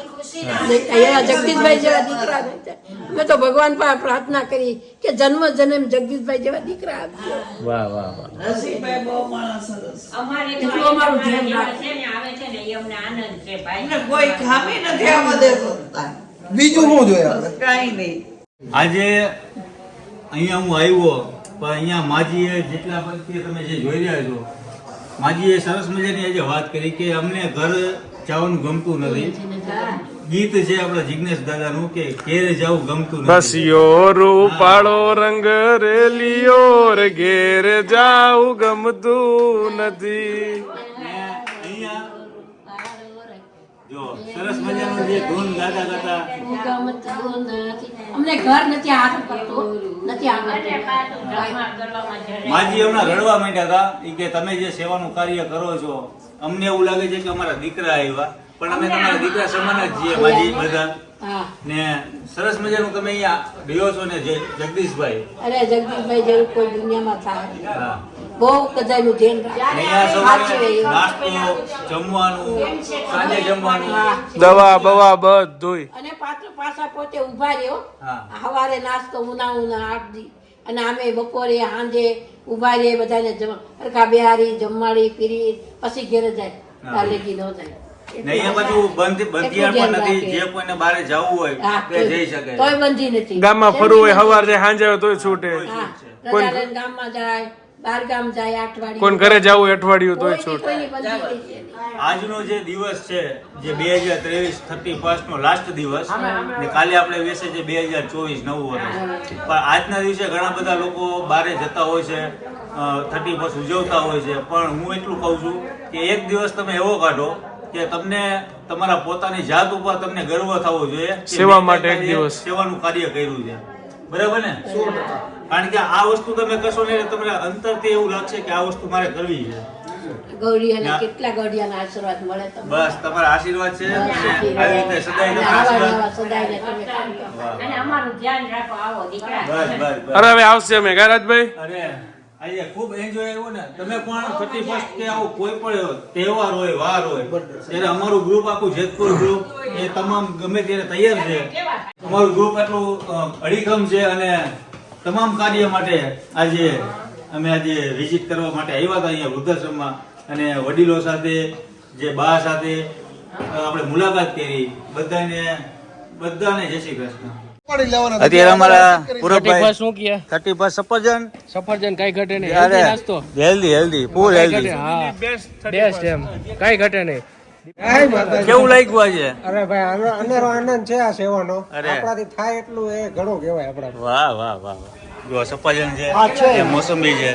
એવા જગદીશભાઈ જેવા દીકરા છે. અમે તો ભગવાન પાસે પ્રાર્થના કરી કે જન્મ જન્મ જગદીશભાઈ જેવા દીકરા આપજો. વાહ વાહ વાહ. એટલું અમારું ધ્યાન રાખે ને આવે છે ને એ અમને આનંદ છે ભાઈ. બીજું શું જોયા આજે અહીંયા હું આવ્યો પણ અહીંયા માજીએ જેટલા પ્રત્યે તમે જે જોઈ રહ્યા છો, માજીએ સરસ મજાની આજે વાત કરી કે અમને ઘર જવાનું ગમતું નથી. ગીત છે આપણા જિગ્નેશ દાદાનું કે ઘેર જવું ગમતું નથી. બસ યો રૂપાળો રંગ રેલિયો રે ઘેર જાઉં ગમતું નથી. અહીંયા જો સરસ મજાનું જે ધૂન ગાતા ગાતા અમને ઘર નથી હાથ કરતું નથી આવડતું. માજી હમણાં રડવા માંડ્યા હતા ઈ કે તમે જે સેવાનું કાર્ય કરો છો અમને એવું લાગે છે કે અમારા દીકરા આવ્યા, પણ અમે તમારા દીકરા સમાન જ છીએ માજી બધા. હા. ને સરસ મજાનું તમે અહીંયા રહ્યો છો ને જગદીશભાઈ. અરે જગદીશભાઈ જેવું કોઈ દુનિયામાં થાય. હા. બહુ બધાનું ધ્યાન અહીંયા રાખે. સવારે નાસ્તો જમવાનું, સાંજે જમવાનું. દવા બવા બધુંય. અને પાછા પોતે ઉભા રહ્યો. હા. સવારે નાસ્તો ઉના આપી અને અમે બપોરે સાંજે ઉભા રહીએ બધાને સરખા બિહારી જમવાડી પીરી પછી ઘેર જાય. તાર લેગી ન જાય. ને અહીંયા પાછું બંધિયાર પણ નથી, જે કોઈને બહાર જવું હોય હા, તે જઈ શકે. તોય બંધી નથી. ગામમાં ફરવું હોય સવાર જાય સાંજે આવે તોય છૂટે. હા, રજા લઈને ગામમાં જાય, બાર ગામ જાય, અઠવાડિયું કોણ ઘરે જવું અઠવાડિયું તોય છૂટે. કોઈની બંધી નથી. આજનો જે દિવસ છે જે 2023 31 નો લાસ્ટ દિવસ ને કાલે આપણે વેસે છે 2024 નવું વર્ષ. પણ આજના દિવસે ઘણા બધા લોકો બહારે જતા હોય છે, 31 ઉજવતા હોય છે, પણ હું એટલું કહું છું કે એક દિવસ તમે એવો કાઢો કે તમને તમારા પોતાની જાત ઉપર તમને ગર્વ થવો જોઈએ કે સેવા મેં માટે એક આજે દિવસ. સેવાનું કાર્ય કર્યું છે. બરાબર ને? કારણ કે આ વસ્તુ તમે કરશો ને એટલે તમને અંતરથી એવું લાગશે કે આ વસ્તુ મારે કરવી છે. ગૌરીયાના કેટલા ગૌરીયાના આશીર્વાદ મળે તમને. બસ તમારા આશીર્વાદ છે અને આશીર્વાદ. આવી રીતે સદાય અને તમને આવા આશીર્વાદ. નવા સદાયને તમે કરજો. અને અમારું ધ્યાન રાખો આવો દીકરા બસ બસ બસ. અરે હવે આવશે અમે રાજભાઈ. અરે આજે ખૂબ એન્જોય આવ્યો ને. તમે પણ 31st કે આવું કોઈ પણ તહેવાર હોય વાર હોય ત્યારે અમારું ગ્રુપ આખું જેતપુર ગ્રુપ એ તમામ ગમે ત્યારે તૈયાર છે. અમારું ગ્રુપ એટલું અડીખમ છે અને તમામ કાર્ય માટે આજે અમે વિઝિટ કરવા માટે આવ્યા હતા અહીંયા વૃદ્ધાશ્રમમાં અને વડીલો સાથે જે બા સાથે આપણે મુલાકાત કરી. બધાને જય શ્રી કૃષ્ણ. પાડી લેવાના. અત્યારે અમારા 31 પૂરબભાઈ શું કહે? 31 સફરજન સફરજન કઈ ઘટે નહીં. healthy નાસ્તો. હેલ્ધી ફૂલ કઈ હેલ્ધી. ઘટે? હા બેસ્ટ એમ કઈ ઘટે નહીં. કેવું લાગ્યું આજે? અરે ભાઈ અનેરો આનંદ છે આ સેવાનો. અરે. આપણાથી થાય એટલું એ ઘણું કહેવાય આપણા. વાહ વાહ વાહ વાહ. જો સફરજન છે એ મોસંબી છે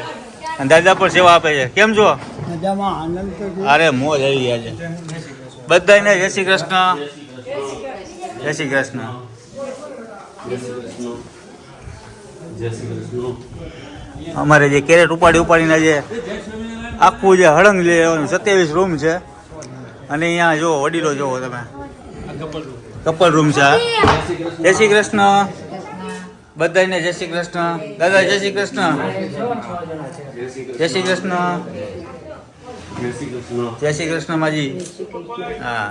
અને દાદા પણ સેવા આપે છે. કેમ છો? મજામાં આનંદ તો અરે મોજ આવી ગયા છે બધાને. જય શ્રી કૃષ્ણ. જય શ્રી કૃષ્ણ. અમારે જે કેરેટ ઉપાડીને જે આખું જે હળંગ લે 27 રૂમ છે અને અહીંયા જો વડીલો જોવો તમે કપલ રૂમ છે. જય શ્રી કૃષ્ણ બધાને. જય શ્રી કૃષ્ણ દાદા. જય શ્રી કૃષ્ણ. જય શ્રી કૃષ્ણ. જય શ્રી કૃષ્ણ માજી. હા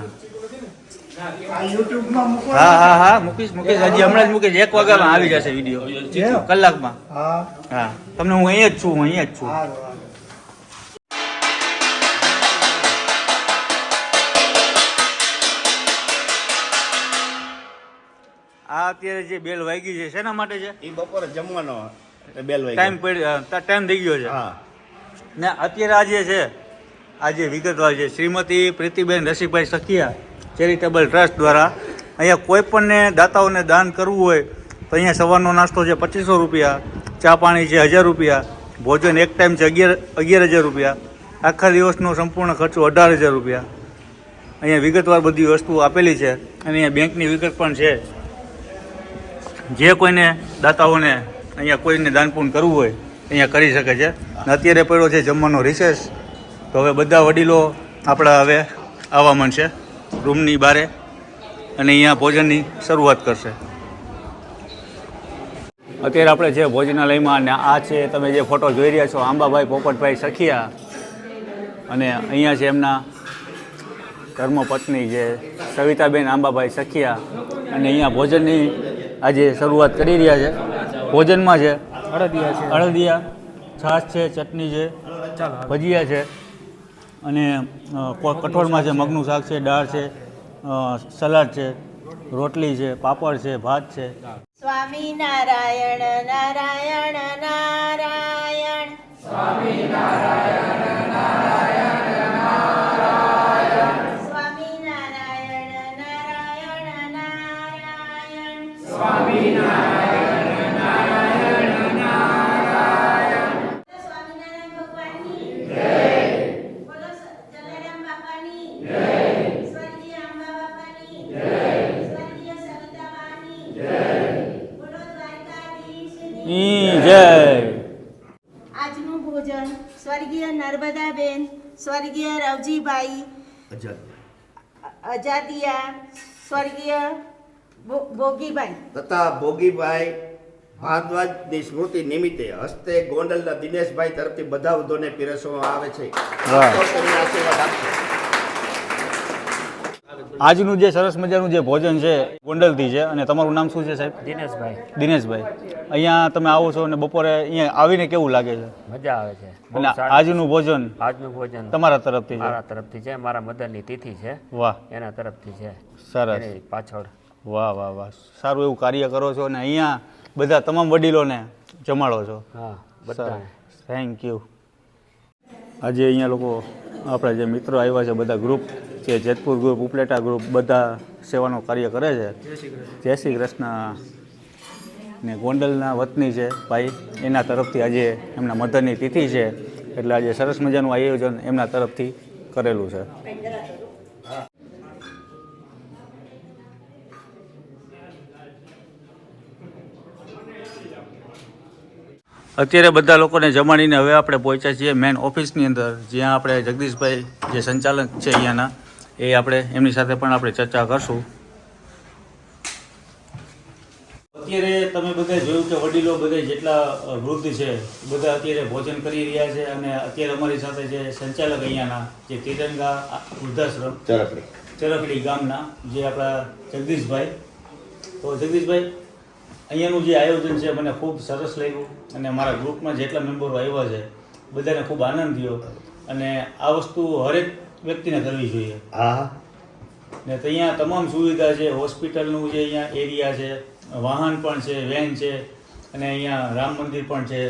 હા હા હા મૂકીશ હજી હમણાં જ મૂકીશ. 1 વાગ્યામાં આવી જશે વિડીયો કલાકમાં. હા તમને હું અહીંયા જ છું. આ અત્યારે જે બેલ વાગી છે શેના માટે છે? એ બપોરે જમવાનો બેલ વાગી ટાઈમ થઈ ગયો છે. હા ને અત્યારે આજે છે આજે વિગતવાર છે શ્રીમતી પ્રીતિબેન રસિકભાઈ સખિયા ચેરિટેબલ ટ્રસ્ટ દ્વારા અહીંયા કોઈ પણને દાતાઓને દાન કરવું હોય તો અહીંયા સવારનો નાસ્તો છે 2500 રૂપિયા, ચા પાણી છે 1000 રૂપિયા, ભોજન એક ટાઈમ છે 11,000 રૂપિયા, આખા દિવસનો સંપૂર્ણ ખર્ચો 18,000 રૂપિયા. અહીંયા વિગતવાર બધી વસ્તુઓ આપેલી છે અને અહીંયા બેંકની વિગત પણ છે. જે કોઈને દાતાઓને અહીંયા કોઈને દાન પૂન કરવું હોય અહીંયા કરી શકે છે. અત્યારે પડ્યો છે જમવાનો રિસેસ તો હવે બધા વડીલો આપણા હવે આવવા માંડશે રૂમની બારે અને અહીંયા ભોજનની શરૂઆત કરશે. અત્યારે આપણે છે ભોજનાલયમાં અને આ છે તમે જે ફોટો જોઈ રહ્યા છો આંબાભાઈ પોપટભાઈ સખિયા અને અહીંયા છે એમના ધર્મપત્ની છે સવિતાબેન આંબાભાઈ સખિયા અને અહીંયા ભોજનની આજે શરૂઆત કરી રહ્યા છે. ભોજનમાં છે અળદિયા, છાશ છે, ચટણી છે, ભજીયા છે અને કઠોળમાં છે મગનું શાક છે, દાળ છે, સલાડ છે, રોટલી છે, પાપડ છે, ભાત છે. સ્વામી નારાયણ નારાયણ નારાયણ સ્વામી નારાયણ નારાયણ નારાયણ સ્વામી નારાયણ નારાયણ નારાયણ સ્વામી નારાયણ નારાયણ નારાયણ સ્વામિનારાયણ ભગવાનની જય બોલો જલારામ બાપાની જય સ્વર્ગીય અંબા બાપાની જય સ્વર્ગીય સવિતા બાની જય બોલો દ્વારકાધીશની જય. આજનું ભોજન સ્વર્ગીય નર્મદાબેન, સ્વર્ગીય રવજીભાઈ અજાદિયા, સ્વર્ગીય ભોગીભાઈ તથા ભોગીભાઈ ભારદ્વાજની સ્મૃતિ નિમિત્તે હસ્તે ગોંડલના દિનેશભાઈ તરફથી બધા વૃદ્ધોને પીરસવામાં આવે છે. આશીર્વાદ આપશે. આજનું જે સરસ મજાનું જે ભોજન છે ગોંડલથી છે અને તમારું નામ શું છે સાહેબ? દિનેશભાઈ. અહીંયા તમે આવો છો અને બપોરે અહીંયા આવીને કેવું લાગે છે? મજા આવે છે. અને આજનું ભોજન તમારા તરફથી છે? મારા તરફથી છે. મારા મદરની તિથિ છે. વાહ. એના તરફથી છે. સરસ. એની પાછળ વાહ વાહ વાહ. સારું એવું કાર્ય કરો છો અને અહીંયા બધા તમામ વડીલોને જમાડો છો. હા બધા. Thank you. આજે અહીંયા લોકો આપણા જે મિત્રો આવ્યા છે બધા ગ્રુપ છે જેતપુર ગ્રુપ, ઉપલેટા ગ્રુપ બધા સેવાનું કાર્ય કરે છે. જય શ્રી કૃષ્ણ. ને ગોંડલના વતની છે ભાઈ એના તરફથી આજે એમના મધરની તિથિ છે એટલે આજે સરસ મજાનું આયોજન એમના તરફથી કરેલું છે. અત્યારે બધા લોકોને જમાડીને હવે આપણે પહોંચ્યા છીએ મેન ઓફિસની અંદર, જ્યાં આપણે જગદીશભાઈ જે સંચાલક છે અહીંયાના, એ આપણે એમની સાથે પણ આપણે ચર્ચા કરશું. અત્યારે તમે બધા જોયું કે વડીલો બધા જેટલા વૃદ્ધ છે બધા અત્યારે ભોજન કરી રહ્યા છે. અને અત્યારે અમારી સાથે જે સંચાલક અહીંયાના જે તિરંગા વૃદ્ધાશ્રમ ચરખડી ગામના જે આપણા જગદીશભાઈ. તો જગદીશભાઈ, અહીંયાનું જે આયોજન છે મને ખૂબ સરસ લાગ્યું અને મારા ગ્રુપમાં જેટલા મેમ્બરો આવ્યા છે બધાને ખૂબ આનંદ થયો. અને આ વસ્તુ હરેક વ્યક્તિને કરવી જોઈએ. હા, ને તો અહીંયા તમામ સુવિધા છે, હોસ્પિટલનું જે અહીંયા એરિયા છે, વાહન પણ છે, વેન છે, અને અહીંયા રામ મંદિર પણ છે,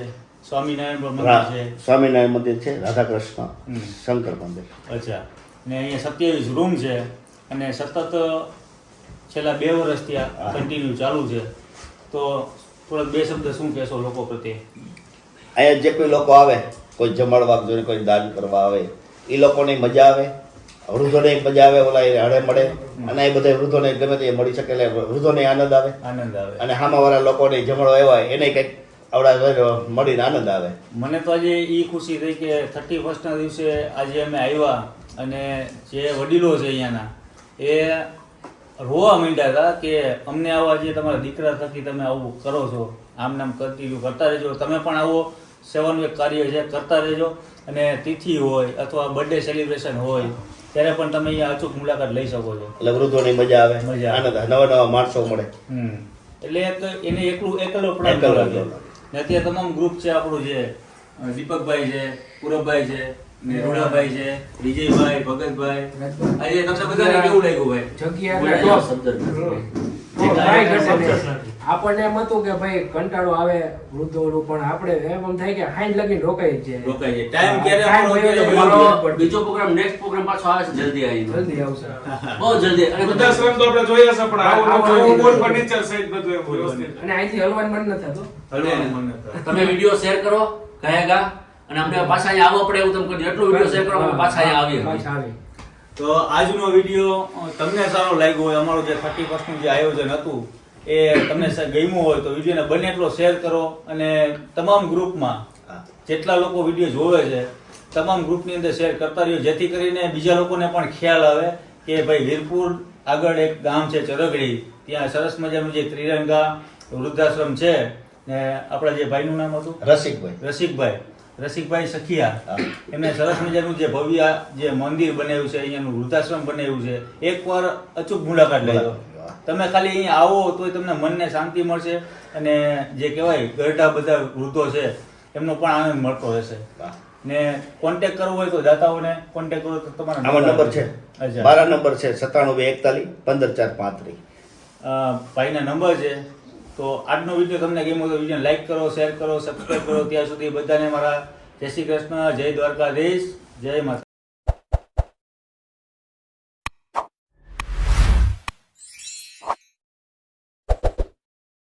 સ્વામિનારાયણ પણ મંદિર છે, સ્વામિનારાયણ મંદિર છે, રાધા કૃષ્ણ શંકર મંદિર. અચ્છા. ને અહીંયા 27 રૂમ છે અને સતત છેલ્લા 2 વર્ષથી આ કન્ટિન્યુ ચાલુ છે. તો થોડાક 2 શબ્દ શું કહેશો લોકો પ્રત્યે? અહીંયા જે કોઈ લોકો આવે, કોઈ જમાડવા જોઈને કોઈ દાન કરવા આવે, એ લોકોને મજા આવે, વૃદ્ધોને મજા આવે, ઓલા એ હળે મળે, અને એ બધા વૃદ્ધોને ગમે તે મળી શકે એટલે વૃદ્ધોને આનંદ આવે, અને સામાવાળા લોકોને જમણો આવ્યા એને કંઈક આવડા મળીને આનંદ આવે. મને તો આજે એ ખુશી થઈ કે 31ના દિવસે આજે અમે આવ્યા અને જે વડીલો છે અહીંયાના એ રોવા માંડ્યા હતા કે અમને આવા જે તમારા દીકરા થકી તમે આવું કરો છો, આમ નામ કરતા રહેજો, તમે પણ આવો સેવાનું એક કાર્ય છે કરતા રહેજો. અને તિથિ હોય અથવા બર્થડે સેલિબ્રેશન હોય ત્યારે પણ તમે અહીંયા અચૂક મુલાકાત લઈ શકો છો. એટલે વૃદ્ધોની મજા આવે, આનંદ, નવા નવા માણસો મળે. એટલે એને એકલો પ્લાન. ને અત્યારે તમામ ગ્રુપ છે આપણું, જે દીપકભાઈ છે, પૂરબભાઈ છે, ને રૂડાભાઈ છે, વિજયભાઈ, ભગતભાઈ. આજે તમને બધાને કેવું લાગ્યું ભાઈ? આપણને એમ હતું કે ભાઈ કંટાળો આવે વૃદ્ધોનું, પણ આપણે એમ થાય કે હાઈન લગીને રોકાઈ છે. ટાઈમ ક્યારે બીજો પ્રોગ્રામ નેક્સ્ટ પ્રોગ્રામ પાછો આવે છે, જલ્દી આવશે, બહુ જલ્દી. અને વૃદ્ધાશ્રમ તો આપણે જોઈએ છે, પણ આવું બોર્ડ ફર્નિચર સહિત બધું એમ વ્યવસ્થિત. અને અહીંથી હલવાનું મન ન થતું. તમે વિડિયો શેર કરો કહેગા, અને અમને પાછા અહીંયા આવવો પડે એવું તમે કહો. જેટલો વિડિયો શેર કરો પાછા અહીંયા આવીએ. તો આજનો વિડીયો તમને સારો લાગ્યો હોય, અમારું જે 31નું જે આયોજન હતું એ તમને ગમ્યું હોય તો વિડીયોને બને એટલો શેર કરો. અને તમામ ગ્રુપમાં જેટલા લોકો વિડીયો જોવે છે તમામ ગ્રુપની અંદર શેર કરતા રહ્યો, જેથી કરીને બીજા લોકોને પણ ખ્યાલ આવે કે ભાઈ વીરપુર આગળ એક ગામ છે ચરખડી, ત્યાં સરસ મજાનું જે ત્રિરંગા વૃદ્ધાશ્રમ છે. ને આપણા જે ભાઈનું નામ હતું રસિકભાઈ સખિયા, એમને સરસ મજાનું જે ભવ્ય જે મંદિર બનાવ્યું છે, અહીંયાનું વૃદ્ધાશ્રમ બનાવ્યું છે. એકવાર અચૂક મુલાકાત લેજો. તમે ખાલી અહીંયા આવો તો તમને મનને શાંતિ મળશે, અને જે કહેવાય ગરડા બધા વૃદ્ધો છે એમનો પણ આનંદ મળતો રહેશે. ને કોન્ટેક કરવો હોય તો દાતાઓને કોન્ટેક કરો તો તમારો નંબર છે, મારા નંબર છે 9741 15435. ભાઈના નંબર છે. તો આજનો વિડીયો તમને ગમ્યો તો વિડીયો લાઈક કરો, શેર કરો, સબસ્ક્રાઈબ કરો. ત્યાં સુધી બધાને મારા જય શ્રી કૃષ્ણ, જય દ્વારકાધીશ, જય માતા.